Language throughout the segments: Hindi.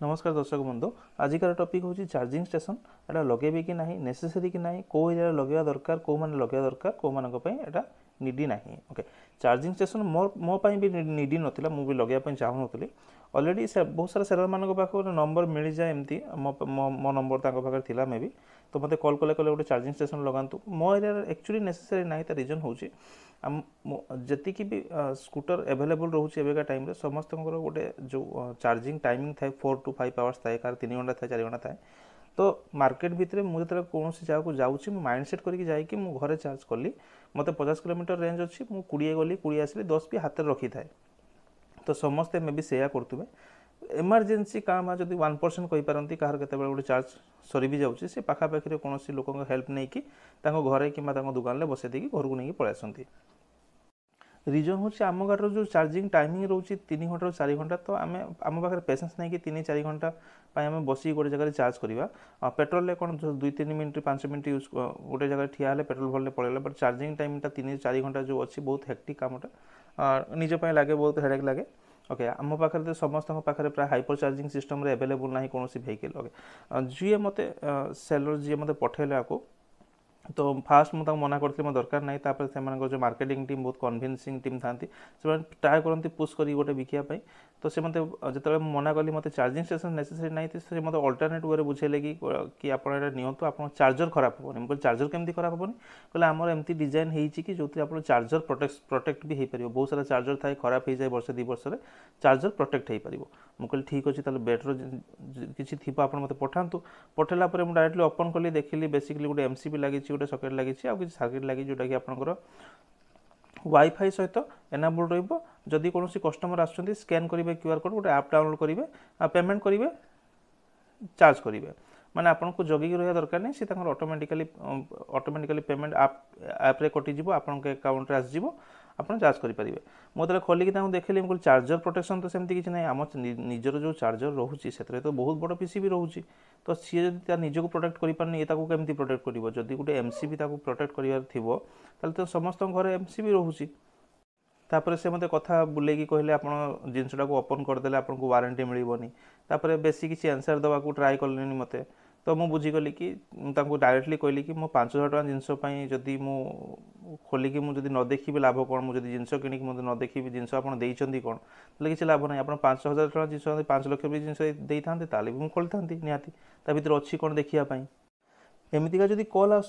नमस्कार दर्शक बंधु आजिकार टॉपिक हूँ चार्जिंग स्टेशन एटा लगे कि ना नेसेसरी कि ना कौ एरिया लगे दरकार कौ मैंने लगे दरकार कौ माना निडी ना ओके चार्जिंग स्टेशन मो भी निडी नाला मुझे लगे चाहूनी अलरेडी बहुत सारा सेलर मान पाखे नंबर मिल जाए एमती मो नंबर पाखे थी मे भी तो मत कल कले कले गोटे चार्जिंग स्टेशन लगातु मो एरिया एक्चुअली नेसेसरी ना रिजन हूँ जी भी स्कूटर एवेलेबल रोचे एवं टाइम समस्त गोटे जो चार्जिंग टाइमिंग थाए 4 to 5 आवर्स थाए कार 3 घंटा थाए 4 घंटा थाए तो मार्केट भितर मुझे कौन जगह को जाऊँगी माइंड सेट करके जाकि घरे चार्ज कली मत 50 किलोमीटर रेंज अच्छी मुझे 20 गली 20 आसली 10 भी हाथ रखी थाए तो समस्ते मे भी सेया करते एमरजेंसी क्या जब 1% कहींपारती कह गोटे चार्ज सरी भी जाऊँगी से पाखापाखि कौन लोक हेल्प नहीं कि घरे कि दुकान में बसई देकी घर को नहीं पलि आसती रिजन हूँ आम गाड़ी जो चार्जिंग टाइमिंग रोचे 3 घंटा 4 घंटा तो आम आम पाखे पेसेंस नहीं कि 3-4 घंटा आम बस गोटे जगह चार्ज करवा पेट्रोल कौन 2-3 मिनट 5 मिनट यूज गोटे जगह ठिया पेट्रोल भरले पड़ेगा बट चार्जिंग टाइम 3-4 घंटा जो अच्छी बहुत हेक्टिक कामटा निजपाई लगे बहुत हेडेक लगे ओके आम पाखे तो समस्त पाखे प्राय हाइपर चार्जिंग सिस्टम एवेलेबल ना कौन व्हीकल ओके जी मत सेलर जी मत पठेले आपको तो फास्ट मुझे मना करी मो दरकार ना से जो मार्केटिंग टीम बहुत कन्विन्सिंग टीम था ट्राए करती पुश कर गोटे बिकापी तो से मत जो मना कली मत चार्जिंग स्टेशन नेसेसरी ना से मत अल्टरनेट वे बुझेले कि आप नियंतु आप चार्जर खराब हेनी मुझे चार्जर केमती खराब हेनी कहले आमर एमती डिजाइन होती कि जो आप चार्जर प्रोटेक्ट भी हो पार बहुत सारा चार्जर थाए खराब हो जाए वर्ष 2 वर्ष चार्जर प्रोटेक्ट हो पार मुझे ठीक अच्छे बेटर किसी थी आप मत पठातु पठेला मुझे डायरेक्टली ओपन कली देखिली बेसिकली गोटे एमसीबी लगी गोटे सकेट लगी सर्किट लगी जोटा कि आपंकर वाईफाई सहित एनाबल रही कौन कस्टमर आसुँच स्कैन करेंगे क्यूआर कोड गोटे आप डाउनलोड करेंगे पेमेंट करेंगे चार्ज करेंगे माने आपको जगिकी रहा दरकार नहीं सी ऑटोमेटिकली पेमेंट आप्रे कटिज आपंक अकाउंट आसो आप चार्ज करेंगे मुझे खोलिकी देखिली मुझे चार्जर प्रोटेक्शन तो सेमती किसी ना आम निजर जो चार्जर रोचे से तो बहुत बड़ पीसीबी रोचे तो सी जब निजक प्रोटेक्ट करें केमती प्रोटेक्ट कर जदि गोटे एमसीबी प्रोटेक्ट कर तो समस्त घर एमसीबी रोचे तापर से मत कथा बुलेकी कहले आप जिनटा को ओपन करदे आपको वारंटी मिलनी तापर बेसी किसी आंसर दवा को ट्राए कले मत तो मुझे बुझीगली कि डायरेक्टली कहली कि मो 5,000 टका जिनस जदि खोलिकी मुझे न देखी लाभ कौन मुझे जिनस किणिक मुझे न देखी जिनस आप कौन तो किसी लाभ ना आप 5,000 टका जिन 5 लाख भी जिनस दे था मुझे खोली था निहाती ता भर अच्छी कौन देखापी एमतीका जदि कल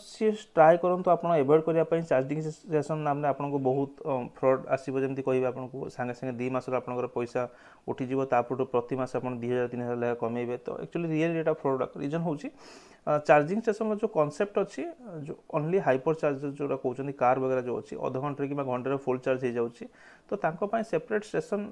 ट्राए करूँ आप एवॉइड करने चार्जिंग स्टेशन नाम आपको बहुत फ्रॉड आसो जमी कहे आपको सागे सागे 2 मास आप पैसा उठीज तापर प्रति मास आप 2,000-3,000 लेखा कमेबे तो एक्चुअली रियल एटा फ्रॉड रिजन हूँ चार्जिंग स्टेशन जो कॉन्सेप्ट अच्छी जो ओनली हाइपर चार्जर जो कहते कार वगैरह जो अच्छी अध घंटे कि घंटे फुल चार्ज हो जाऊँगी तो सेपरेट स्टेशन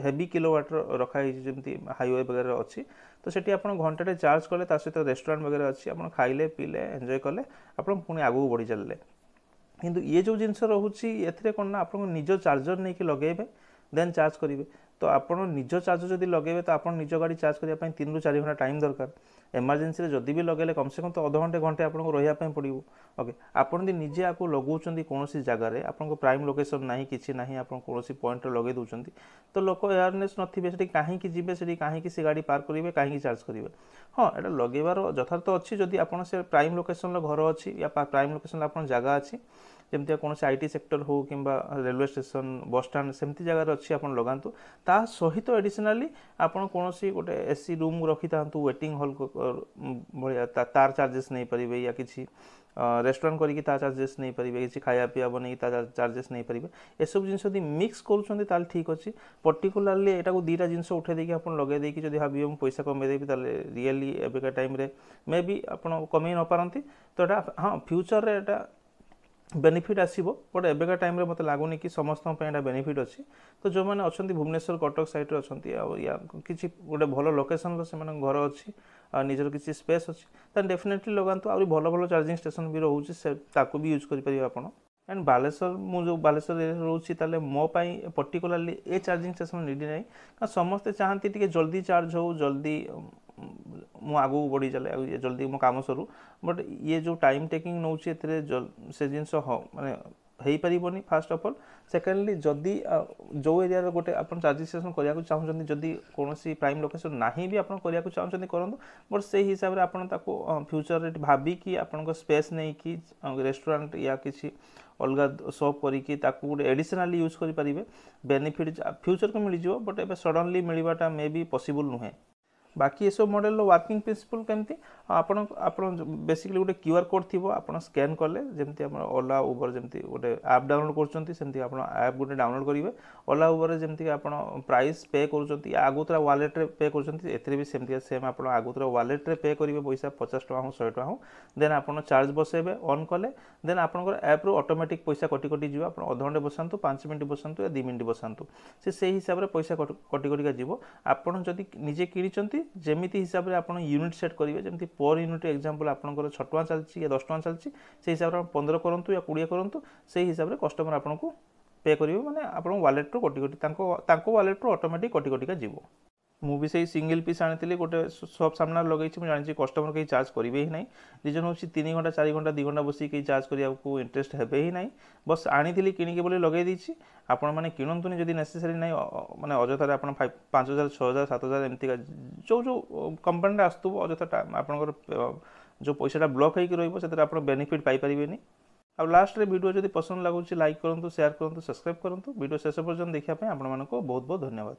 हेवी किलोवाट रखाई जमी हाईवे वगैरह अच्छी तो सेठी आप घंटे चार्ज कले सहित रेस्टोरेंट वगैरह अच्छी आप खाइले पीले एंजॉय कले आप पुणी आगू बढ़ी चलिए किंतु ये जो जिनस रोचे ये कौन ना आप निज चार्जर नहीं लगेबे देन चार्ज करेंगे तो आप निज चार्जर जब लगेबे तो आप निज गाड़ी चार्ज करने 3-4 घंटा टाइम दरकार एमरजेंसी जदि भी लगे कम से कम तो अध घंटे घंटे आपको रही पड़ो ओके आपड़ निजे आपको लगौन कौन जगार आप प्राइम लोकेशन ना कि ना आप कौन पॉइंट लगे दूसरी तो लोक अवेयरनेस नथिबे कहीं जी से कहीं से गाड़ी पार्क करेंगे कहीं चार्ज करेंगे हाँ यहाँ लगेबार यथार्थ अच्छी जदि आप प्राइम लोकेशन घर अच्छी या प्राइम लोकेशन आप जगह अच्छी जमती कौन आईटी सेक्टर हो कि रेलवे स्टेशन बस स्टाण सेमती जगार अच्छी आप लगातु ता सहित एडिशनाली आप कौन गोटे एसी रूम रखी था वेटिंग हॉल भाया तार चार्जेस नहीं पारे या किसी रेस्टोरेंट करके चार्जेस नहीं पारे किसी खाया पीवा बन चार्जेस नहीं पारे ये सब जिन मिक्स कर ठीक अच्छे पर्टिकुलाली यहाँ को 2टा जिन उठे देकी आप लगे देकी जब भाव पैसा कमेदेवी रियली एबिका टाइम मे भी आप कमे न पारती तो यहाँ हाँ फ्यूचर यहाँ बेनिफिट आसो बट एବେका टाइम मत लगुनि कि समस्त बेनिफिट अच्छी तो जो मैंने अच्छा भुवनेश्वर कटक साइड अच्छा या किसी गोटे भल लोकेशन से घर अच्छी निजर किसी स्पेस अच्छी तो डेफिनेटली लगातु आ भल भल चार्जिंग स्टेशन भी रोचे भी यूज करेंगे आप एंड बालेश्वर मुझे बालेश्वर रोचे मो पर्टिकुलाली ए चार्जिंग स्टेशन निडी ना समस्ते चाहती टे जल्दी चार्ज हो जल्दी मु आगू बढ़ी चले जल्दी मो काम सरू बट ये जो टाइम टेकिंग नौ से जिन माने हो पारिबोनी फास्ट ऑफ ऑल। सेकेंडली जदि जो एरिया गोटे आप चार्जिंग स्टेशन करने चाहते जदि कौन प्राइम लोकेशन ना भी आप चाहते करूँ, बट से हिसाब से आपको फ्यूचर भाविकी आपण स्पेस नहीं कि रेस्टोरेंट या किसी अलग शॉप करिकी ताकू गोटे एडिशनली यूज करेंगे बेनिफिट फ्यूचर को मिल जाव, बट ए सडनली मिलवाटा मे बी पॉसिबल नुहे। बाकी ये सब मॉडल वर्किंग प्रिंसिपल केमती आपण बेसिकली गोटे क्यूआर कोड थी आप स्कैन कले जमी ओला उबर जमी गोटे ऐप डाउनलोड करमती आप ऐप गोटे डाउनलोड करेंगे ओला उबर जमी आप प्राइस पे कर आगुतरा वालेट पे कर सेमती सेम आप आगुतरा वालेट पे करेंगे पैसा 50 टका हो 100 टका हो, देन आप चार्ज बसैबे ऑन कले देन आपंकर ऐप रू ऑटोमेटिक पैसा कटि कटि जीव आप अध घंटे बसातु 5 मिनट बसातु या 2 मिनट बसातु से हिसाब से पैसा कटि कटिका जीव। आपड़ जदि निजे किणी जमीती हिसाब से आप यूनिट सेट करेंगे जमी पर यूनिट एग्जांपल आपंकर 6 टका चलती या 10 टका चलती से हिसाब से 15 करूँ या 20 करूँ से हिसाब से कस्टमर आपको पे करेंगे मैंने आप वालेट रू कटि कटि वालेट रू ऑटोमेटिक कटि कटिका जीव। मुझे से सिंगल पीस आनी गोटे सब सामना लगे जानी कस्टमर कहीं चार्ज करेंगे ही ना, रिजन हूँ 3 घंटा 4 घंटा 2 घंटा बस कहीं चार्ज करने को इंटरेस्ट हे ही ना, बस आनी किणी बोली लगे देती आपण मैंने किणुनी जब नेसेसरी ना माने अजथार आप 5000 6000 7000 एमती जो जो कंपनी आसुव अजथा आपंकर जो पैसाटा ब्लॉक होकर रही बेनिफिट पाइपर। अब लास्ट वीडियो जब पसंद लगुच लाइक करूँ शेयर करूँ सब्सक्राइब करूँ वीडियो शेष पर्यटन देखा आपको बहुत बहुत धन्यवाद।